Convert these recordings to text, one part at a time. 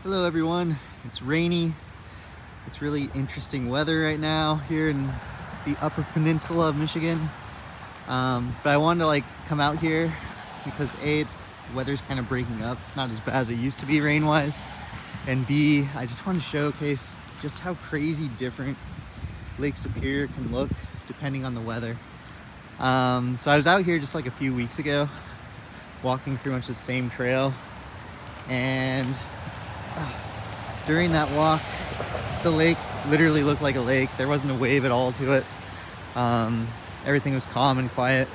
Hello everyone, it's rainy. It's really interesting weather right now here in the Upper Peninsula of Michigan. But I wanted to come out here because A, weather's kind of breaking up. It's not as bad as it used to be rain-wise. And B, I just want to showcase just how crazy different Lake Superior can look depending on the weather. So I was out here just like a few weeks ago, walking pretty much the same trail. And during that walk, the lake literally looked like a lake. There wasn't a wave at all to it. Everything was calm and quiet.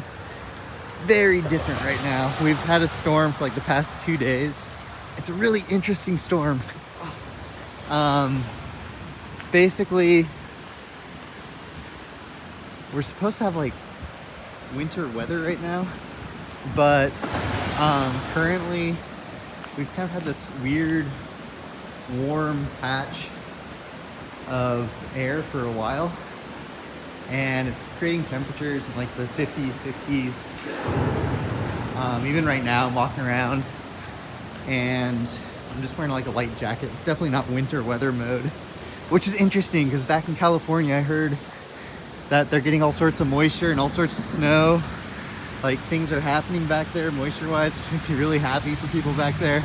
Very different right now. We've had a storm for like the past 2 days. It's a really interesting storm. Basically, we're supposed to have like winter weather right now, but currently we've kind of had this weird warm patch of air for a while, and it's creating temperatures in like the 50s, 60s. Even right now I'm walking around and I'm just wearing like a light jacket. It's definitely not winter weather mode, which is interesting because back in California I heard that they're getting all sorts of moisture and all sorts of snow. Like things are happening back there moisture wise, which makes me really happy for people back there.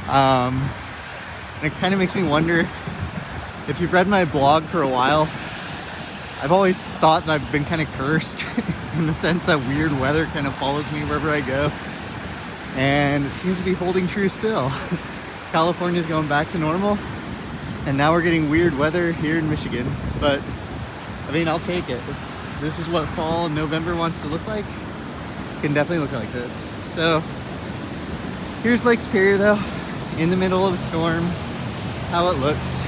And it kind of makes me wonder, if you've read my blog for a while, I've always thought that I've been kind of cursed in the sense that weird weather kind of follows me wherever I go. And it seems to be holding true still. California's going back to normal, and now we're getting weird weather here in Michigan. But I mean, I'll take it. If this is what fall and November wants to look like, it can definitely look like this. So here's Lake Superior though, in the middle of a storm. How it looks.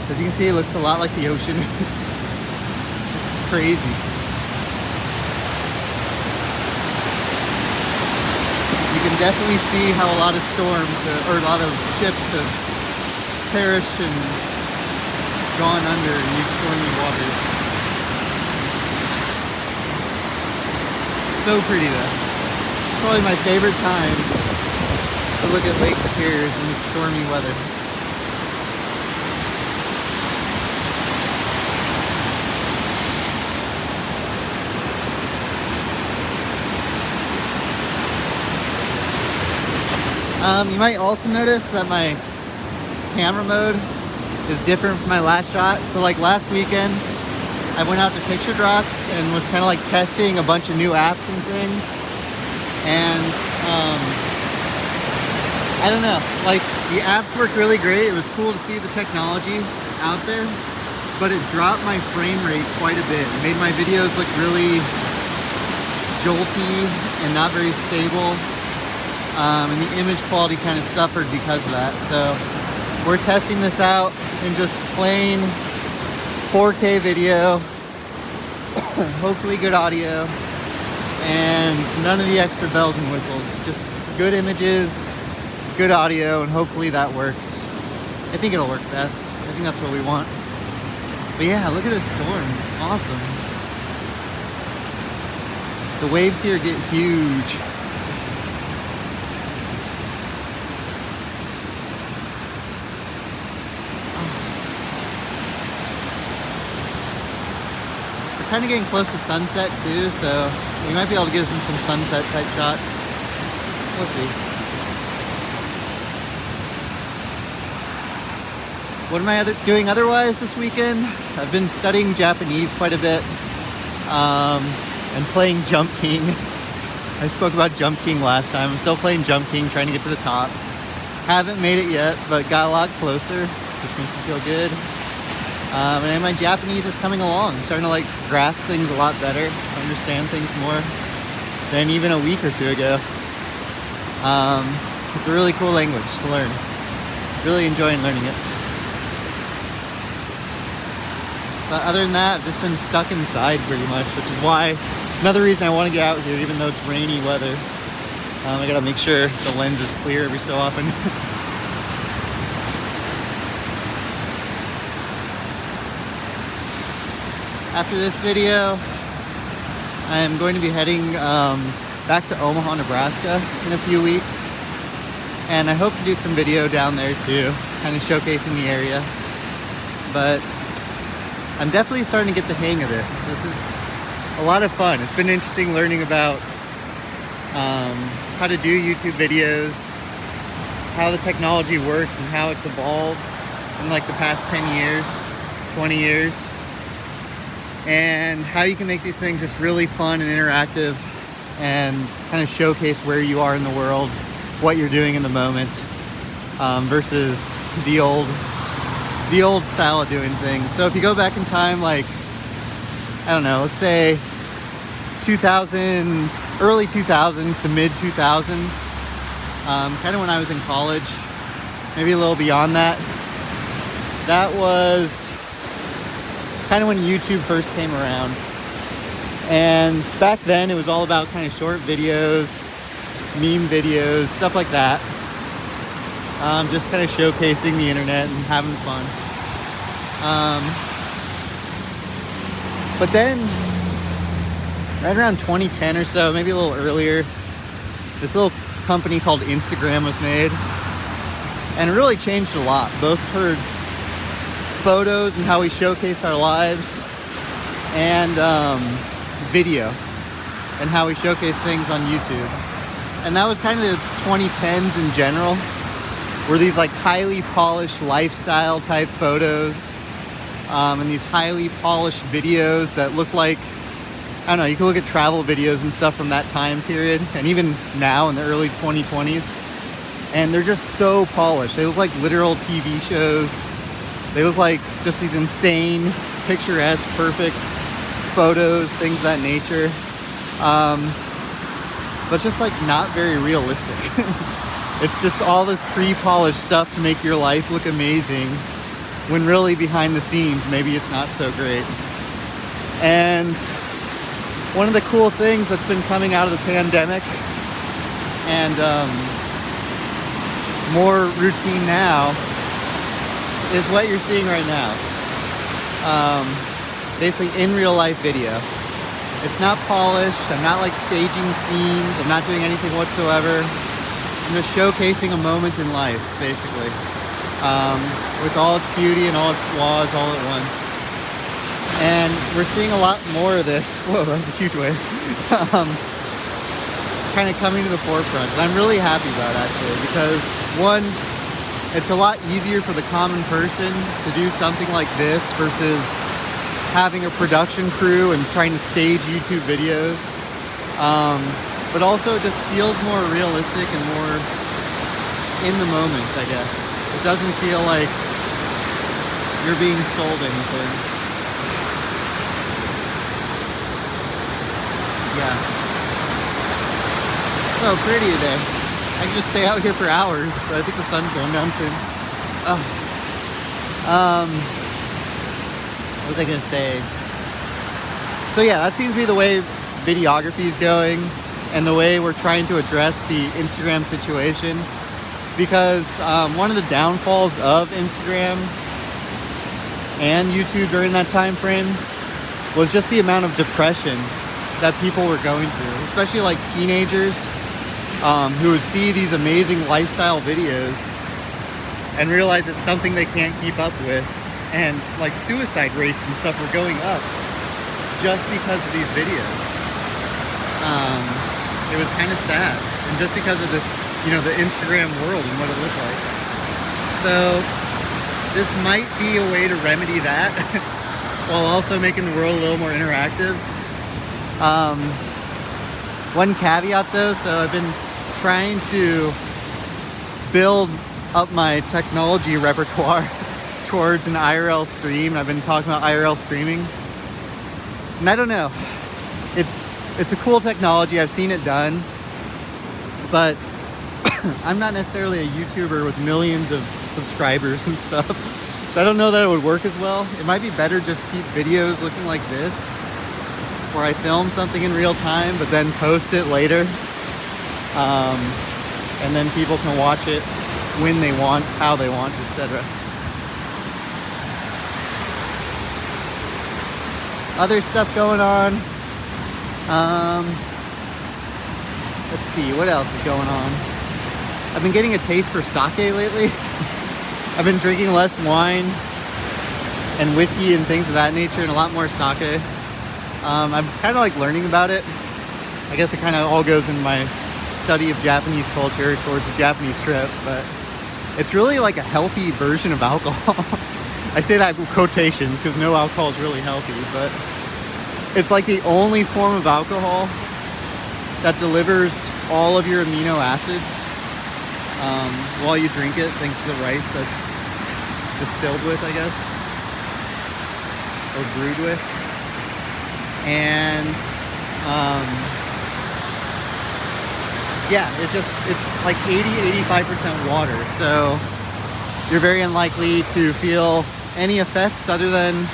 As you can see, it looks a lot like the ocean. Just crazy. You can definitely see how a lot of storms, or a lot of ships have perished and gone under in these stormy waters. So pretty though. It's probably my favorite time to look at Lake Superior in stormy weather. You might also notice that my camera mode is different from my last shot. So like last weekend, I went out to Picture Drops and was kind of like testing a bunch of new apps and things. And I don't know, like the apps work really great. It was cool to see the technology out there, but it dropped my frame rate quite a bit. It made my videos look really jolty and not very stable. And the image quality kind of suffered because of that. So we're testing this out in just plain 4K video, hopefully good audio, and none of the extra bells and whistles. Just good images, good audio, and hopefully that works. I think it'll work best. I think that's what we want. But yeah, look at this storm. It's awesome. The waves here get huge. Kind of getting close to sunset too, so we might be able to get some sunset type shots. We'll see. What am I doing otherwise this weekend? I've been studying Japanese quite a bit, and playing Jump King. I spoke about Jump King last time. I'm still playing Jump King, trying to get to the top. Haven't made it yet, but got a lot closer, which makes me feel good. And my Japanese is coming along. I'm starting to like grasp things a lot better, understand things more than even a week or two ago. It's a really cool language to learn. Really enjoying learning it. But other than that, I've just been stuck inside pretty much, which is why, another reason I want to get out here, even though it's rainy weather. I gotta make sure the lens is clear every so often. After this video, I am going to be heading back to Omaha, Nebraska in a few weeks. And I hope to do some video down there too, kind of showcasing the area. But I'm definitely starting to get the hang of this. This is a lot of fun. It's been interesting learning about how to do YouTube videos, how the technology works and how it's evolved in like the past 10 years, 20 years, and how you can make these things just really fun and interactive and kind of showcase where you are in the world, what you're doing in the moment, versus the old style of doing things. So if you go back in time, like, I don't know, let's say 2000, early 2000s to mid 2000s, kind of when I was in college, maybe a little beyond that. That was kind of when YouTube first came around. And back then it was all about kind of short videos, meme videos, stuff like that. Just kind of showcasing the internet and having fun. But then, right around 2010 or so, maybe a little earlier, this little company called Instagram was made. And it really changed a lot, both towards photos and how we showcase our lives, and video and how we showcase things on YouTube. And that was kind of the 2010s in general, were these like highly polished lifestyle type photos, and these highly polished videos that look like, I don't know, you can look at travel videos and stuff from that time period, and even now in the early 2020s, and they're just so polished. They look like literal TV shows. They look like just these insane, picturesque, perfect photos, things of that nature. But just like not very realistic. It's just all this pre-polished stuff to make your life look amazing, when really behind the scenes, maybe it's not so great. And one of the cool things that's been coming out of the pandemic, and more routine now, is what you're seeing right now. Basically in real life video. It's not polished. I'm not like staging scenes. I'm not doing anything whatsoever. I'm just showcasing a moment in life, basically, with all its beauty and all its flaws all at once. And we're seeing a lot more of this. Whoa, that's a huge wave. Kind of coming to the forefront. And I'm really happy about it, actually, because one, it's a lot easier for the common person to do something like this versus having a production crew and trying to stage YouTube videos. But also it just feels more realistic and more in the moment, I guess. It doesn't feel like you're being sold anything. Yeah. So pretty today. I can just stay out here for hours, but I think the sun's going down soon. What was I gonna say? So yeah, that seems to be the way videography is going, and the way we're trying to address the Instagram situation. Because one of the downfalls of Instagram and YouTube during that time frame was just the amount of depression that people were going through, especially like teenagers, who would see these amazing lifestyle videos and realize it's something they can't keep up with, and like suicide rates and stuff were going up just because of these videos. It was kind of sad, and just because of this, you know, the Instagram world and what it looked like. So this might be a way to remedy that while also making the world a little more interactive. One caveat though, so I've been trying to build up my technology repertoire towards an IRL stream. I've been talking about IRL streaming, and I don't know, it's a cool technology. I've seen it done, but I'm not necessarily a YouTuber with millions of subscribers and stuff, so I don't know that it would work as well. It might be better just to keep videos looking like this, where I film something in real time but then post it later, and then people can watch it when they want, how they want, etc. Other stuff going on. Let's see, what else is going on? I've been getting a taste for sake lately. I've been drinking less wine and whiskey and things of that nature and a lot more sake. I'm kind of like learning about it. I guess it kind of all goes in my study of Japanese culture towards a Japanese trip, but it's really like a healthy version of alcohol. I say that with quotations because no alcohol is really healthy, but it's like the only form of alcohol that delivers all of your amino acids while you drink it, thanks to the rice that's distilled with, I guess, or brewed with. And yeah, it's like 80-85% water, so you're very unlikely to feel any effects other than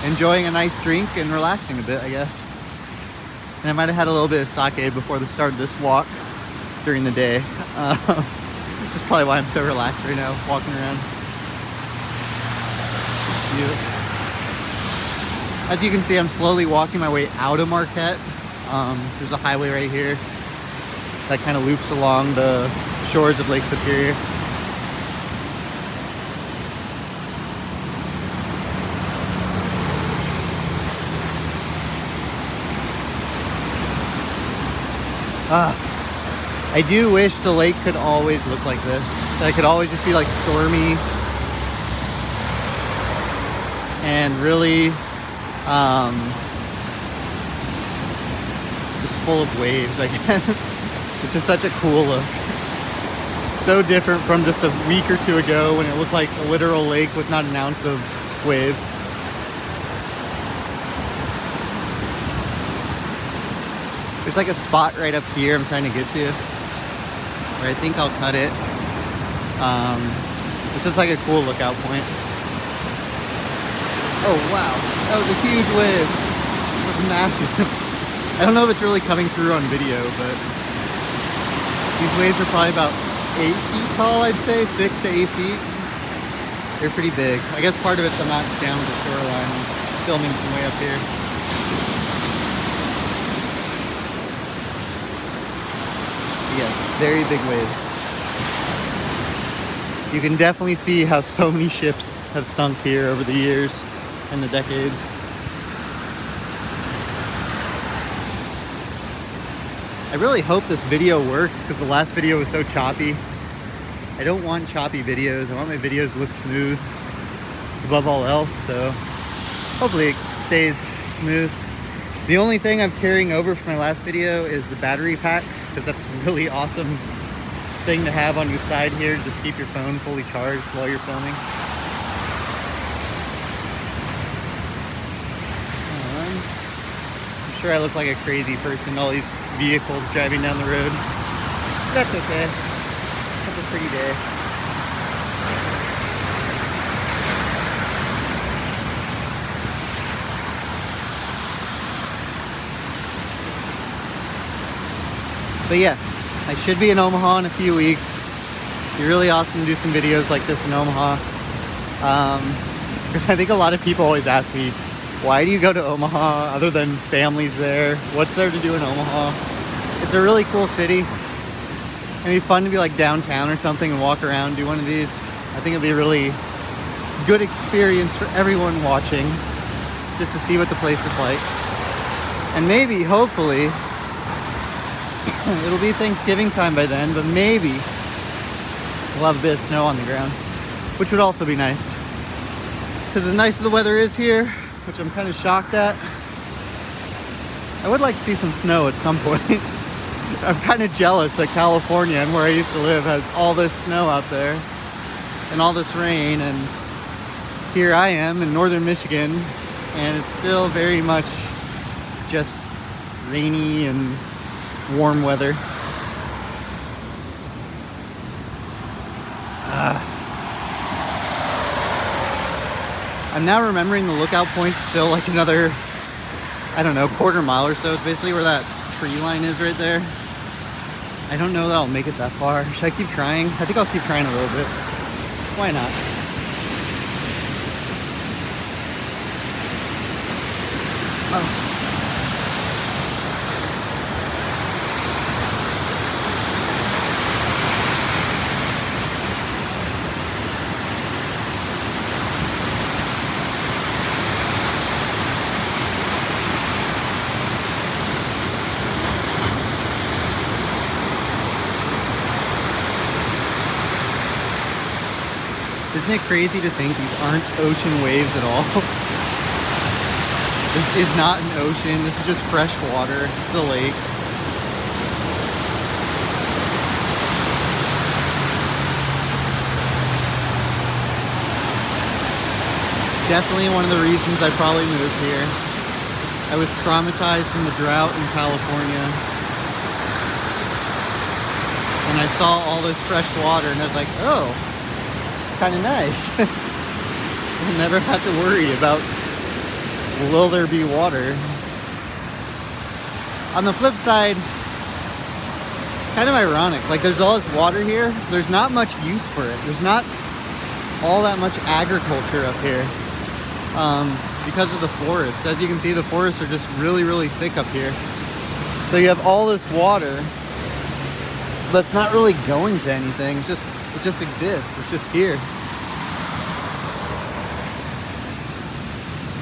enjoying a nice drink and relaxing a bit, I guess. And I might have had a little bit of sake before the start of this walk during the day. Which is probably why I'm so relaxed right now, walking around. As you can see, I'm slowly walking my way out of Marquette. There's a highway right here that kind of loops along the shores of Lake Superior. I do wish the lake could always look like this. That it could always just be like stormy and really just full of waves, I guess. It's just such a cool look. So different from just a week or two ago when it looked like a literal lake with not an ounce of wave. There's like a spot right up here I'm trying to get to, where I think I'll cut it. It's just like a cool lookout point. Oh wow, that was a huge wave. It was massive. I don't know if it's really coming through on video, but these waves are probably about 8 feet tall, I'd say, 6 to 8 feet. They're pretty big. I guess part of it's I'm not down the shoreline. I'm filming from way up here. Yes, very big waves. You can definitely see how so many ships have sunk here over the years and the decades. I really hope this video works because the last video was so choppy. I don't want choppy videos. I want my videos to look smooth above all else, so hopefully it stays smooth. The only thing I'm carrying over from my last video is the battery pack, because that's a really awesome thing to have on your side here. Just keep your phone fully charged while you're filming. I'm sure I look like a crazy person, all these vehicles driving down the road. That's okay. That's a pretty day. But yes, I should be in Omaha in a few weeks. It'd be really awesome to do some videos like this in Omaha. Because I think a lot of people always ask me, why do you go to Omaha other than families there? What's there to do in Omaha? It's a really cool city. It'd be fun to be like downtown or something and walk around, do one of these. I think it'd be a really good experience for everyone watching, just to see what the place is like. And maybe, hopefully, it'll be Thanksgiving time by then, but maybe we'll have a bit of snow on the ground, which would also be nice. Because as nice as the weather is here, which I'm kind of shocked at, I would like to see some snow at some point. I'm kind of jealous that California and where I used to live has all this snow out there and all this rain, and here I am in northern Michigan and it's still very much just rainy and warm weather. I'm now remembering the lookout point's still like another, I don't know, quarter mile or so. It's basically where that tree line is right there. I don't know that I'll make it that far. Should I keep trying? I think I'll keep trying a little bit. Why not? Oh. Isn't it crazy to think these aren't ocean waves at all? This is not an ocean. This is just fresh water. This is a lake. Definitely one of the reasons I probably moved here. I was traumatized from the drought in California. And I saw all this fresh water and I was like, oh, kind of nice. I'll never have to worry about, will there be water? On the flip side, it's kind of ironic. Like, there's all this water here. There's not much use for it. There's not all that much agriculture up here. Because of the forests. As you can see, the forests are just really, really thick up here. So you have all this water that's not really going to anything. It just exists. It's just here.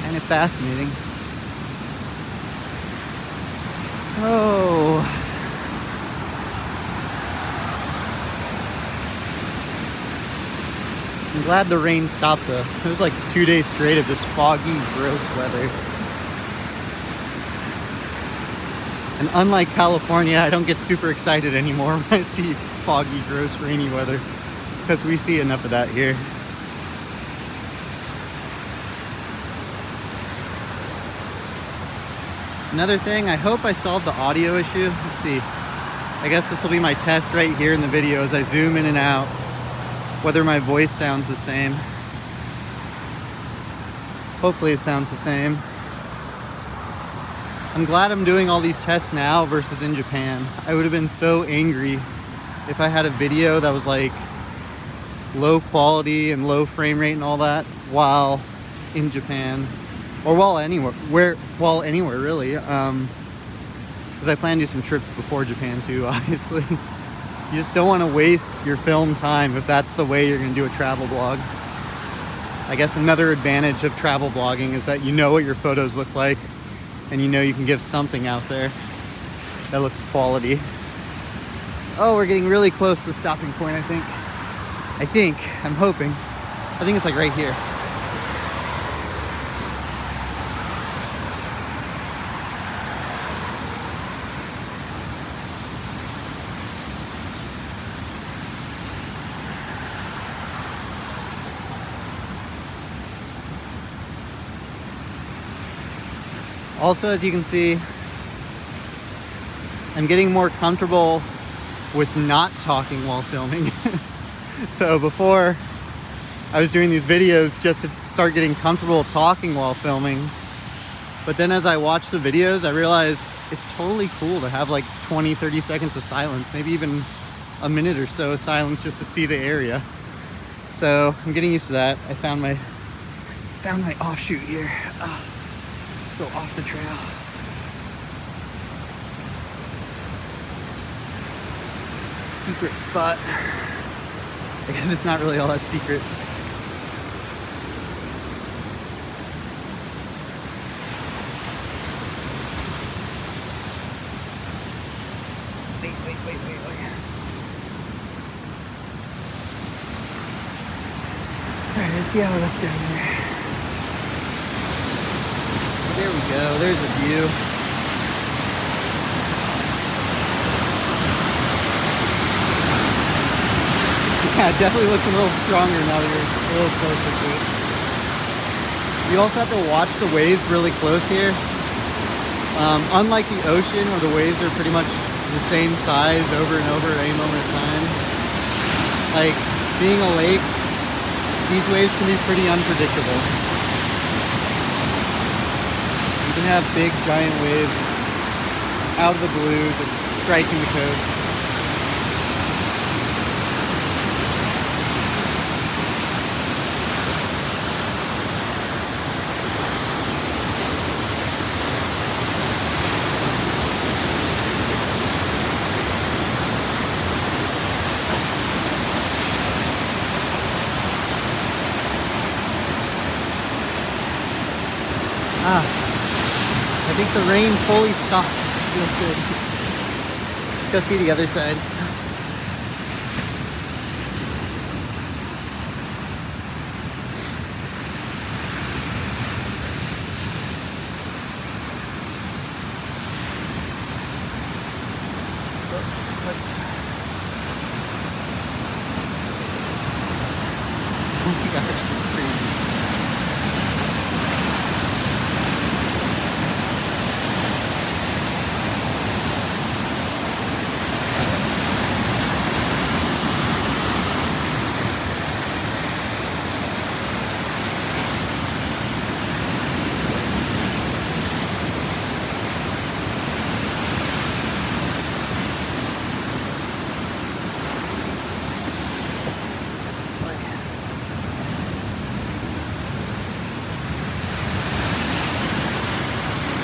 And it's fascinating. Oh. I'm glad the rain stopped though. It was like 2 days straight of just foggy, gross weather. And unlike California, I don't get super excited anymore when I see foggy, gross, rainy weather, because we see enough of that here. Another thing, I hope I solved the audio issue. Let's see. I guess this will be my test right here in the video as I zoom in and out, whether my voice sounds the same. Hopefully it sounds the same. I'm glad I'm doing all these tests now versus in Japan. I would have been so angry if I had a video that was like low quality and low frame rate and all that while in Japan, or while anywhere really, because I plan to do some trips before Japan too, obviously. You just don't want to waste your film time if that's the way you're going to do a travel blog. I guess another advantage of travel blogging is that you know what your photos look like, and you know you can give something out there that looks quality. Oh, we're getting really close to the stopping point, I think. I'm hoping. I think it's like right here. Also, as you can see, I'm getting more comfortable with not talking while filming. So before, I was doing these videos just to start getting comfortable talking while filming. But then as I watch the videos, I realized it's totally cool to have like 20, 30 seconds of silence, maybe even a minute or so of silence just to see the area. So I'm getting used to that. I found my offshoot here. Go off the trail. Secret spot. I guess it's not really all that secret. Wait. Alright, let's see how it looks down here. There we go, there's a view. Yeah, it definitely looks a little stronger now that you're a little closer to it. You also have to watch the waves really close here. Unlike the ocean where the waves are pretty much the same size over and over at any moment of time. Like, being a lake, these waves can be pretty unpredictable. You can have big, giant waves out of the blue, just striking the coast. I think the rain fully stopped. Feels good. Let's go see the other side. my gosh, it's crazy.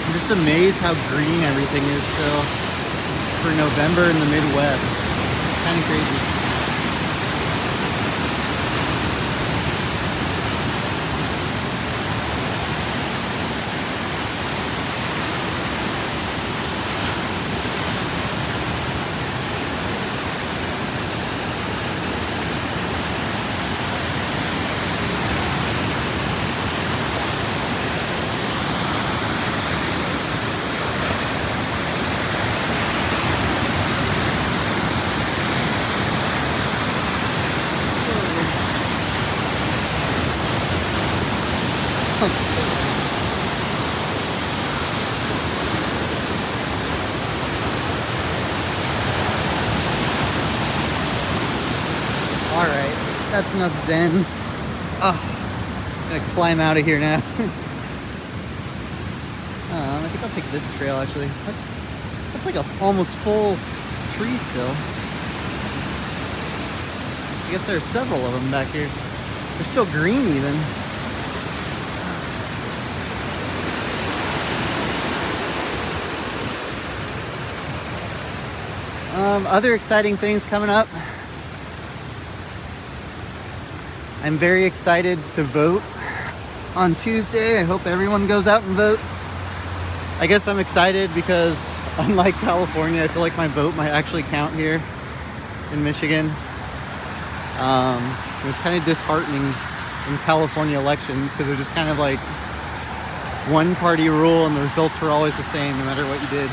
I'm just amazed how green everything is still for November in the Midwest. Kind of crazy. Alright, that's enough zen. Oh, I'm gonna climb out of here now. I think I'll take this trail actually. That's like a almost full tree still. I guess there are several of them back here. They're still green even. Other exciting things coming up. I'm very excited to vote on Tuesday. I hope everyone goes out and votes. I guess I'm excited because unlike California, I feel like my vote might actually count here in Michigan. It was kind of disheartening in California elections because it was just kind of like one party rule and the results were always the same no matter what you did.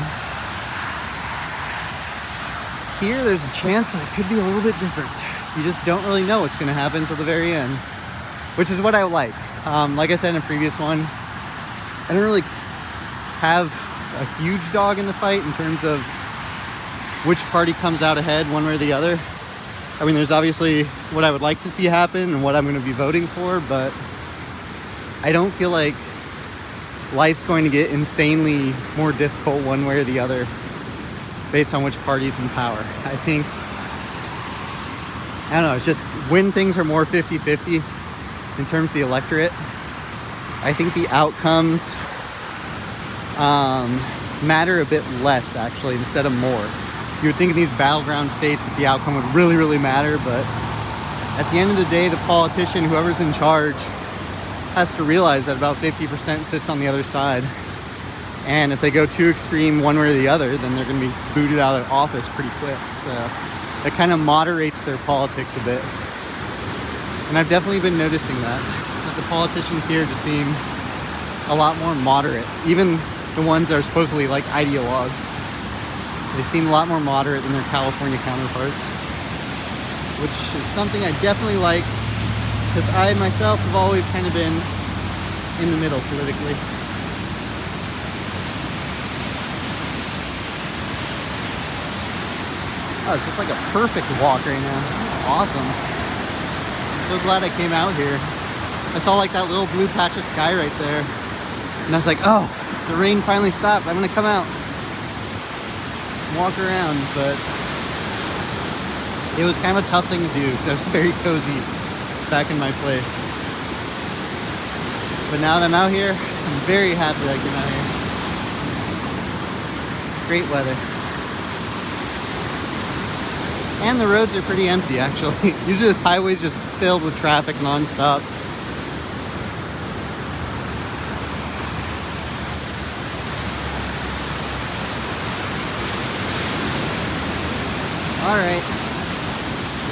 Here, there's a chance that it could be a little bit different. You just don't really know what's going to happen till the very end, which is what I like. Like I said in a previous one, I don't really have a huge dog in the fight in terms of which party comes out ahead one way or the other. I mean, there's obviously what I would like to see happen and what I'm going to be voting for, but I don't feel like life's going to get insanely more difficult one way or the other based on which party's in power. I think, I don't know, it's just when things are more 50-50 in terms of the electorate, I think the outcomes matter a bit less actually instead of more. You would think in these battleground states that the outcome would really, really matter, but at the end of the day, the politician, whoever's in charge, has to realize that about 50% sits on the other side. And if they go too extreme one way or the other, then they're going to be booted out of office pretty quick. So it kind of moderates their politics a bit. And I've definitely been noticing that the politicians here just seem a lot more moderate. Even the ones that are supposedly like ideologues, they seem a lot more moderate than their California counterparts, which is something I definitely like because I myself have always kind of been in the middle politically. Oh, it's just like a perfect walk right now. It's awesome. I'm so glad I came out here. I saw like that little blue patch of sky right there. And I was like, oh, the rain finally stopped. I'm gonna come out and walk around. But it was kind of a tough thing to do. I was very cozy back in my place. But now that I'm out here, I'm very happy that I came out here. It's great weather. And the roads are pretty empty, actually. Usually this highway's just filled with traffic nonstop. Alright.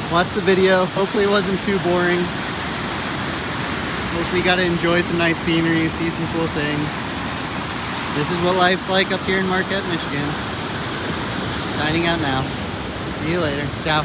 Watch the video. Hopefully it wasn't too boring. Hopefully you got to enjoy some nice scenery, see some cool things. This is what life's like up here in Marquette, Michigan. Signing out now. See you later. Ciao.